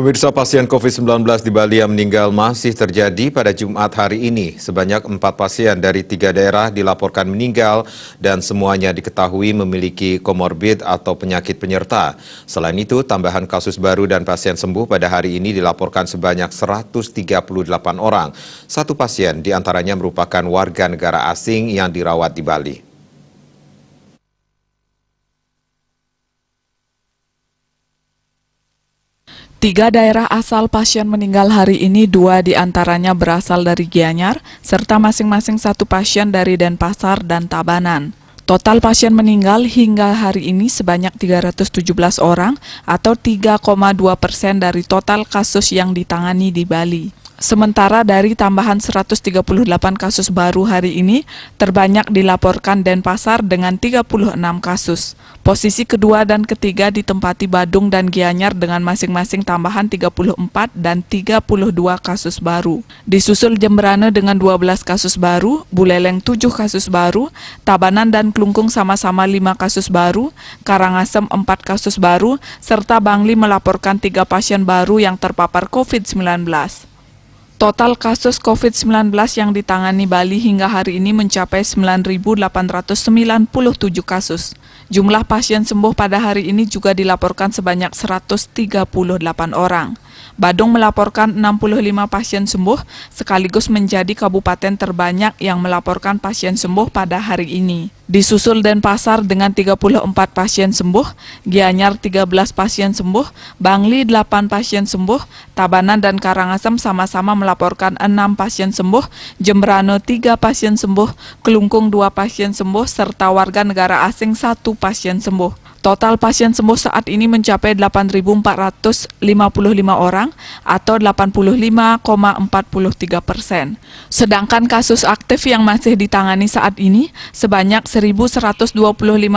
Pemirsa, pasien COVID-19 di Bali yang meninggal masih terjadi pada Jumat hari ini. Sebanyak 4 pasien dari 3 daerah dilaporkan meninggal dan semuanya diketahui memiliki komorbid atau penyakit penyerta. Selain itu, tambahan kasus baru dan pasien sembuh pada hari ini dilaporkan sebanyak 138 orang. Satu pasien diantaranya merupakan warga negara asing yang dirawat di Bali. Tiga daerah asal pasien meninggal hari ini, 2 diantaranya berasal dari Gianyar, serta masing-masing 1 pasien dari Denpasar dan Tabanan. Total pasien meninggal hingga hari ini sebanyak 317 orang atau 3,2% dari total kasus yang ditangani di Bali. Sementara dari tambahan 138 kasus baru hari ini, terbanyak dilaporkan Denpasar dengan 36 kasus. Posisi kedua dan ketiga ditempati Badung dan Gianyar dengan masing-masing tambahan 34 dan 32 kasus baru. Disusul Jemberana dengan 12 kasus baru, Buleleng 7 kasus baru, Tabanan dan Klungkung sama-sama 5 kasus baru, Karangasem 4 kasus baru, serta Bangli melaporkan 3 pasien baru yang terpapar COVID-19. Total kasus COVID-19 yang ditangani Bali hingga hari ini mencapai 9.897 kasus. Jumlah pasien sembuh pada hari ini juga dilaporkan sebanyak 138 orang. Badung melaporkan 65 pasien sembuh, sekaligus menjadi kabupaten terbanyak yang melaporkan pasien sembuh pada hari ini. Disusul Denpasar dengan 34 pasien sembuh, Gianyar 13 pasien sembuh, Bangli 8 pasien sembuh, Tabanan dan Karangasem sama-sama melaporkan 6 pasien sembuh, Jemberana 3 pasien sembuh, Klungkung 2 pasien sembuh, serta warga negara asing 1 pasien sembuh. Total pasien sembuh saat ini mencapai 8.455 orang atau 85,43%. Sedangkan kasus aktif yang masih ditangani saat ini sebanyak 1.125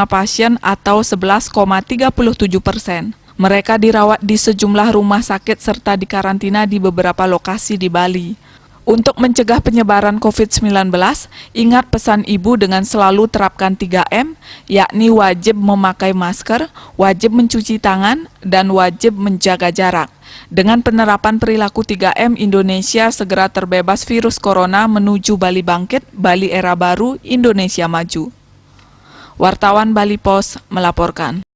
pasien atau 11,37%. Mereka dirawat di sejumlah rumah sakit serta dikarantina di beberapa lokasi di Bali. Untuk mencegah penyebaran COVID-19, ingat pesan ibu dengan selalu terapkan 3M, yakni wajib memakai masker, wajib mencuci tangan, dan wajib menjaga jarak. Dengan penerapan perilaku 3M, Indonesia segera terbebas virus corona menuju Bali bangkit, Bali era baru, Indonesia maju. Wartawan Bali Pos melaporkan.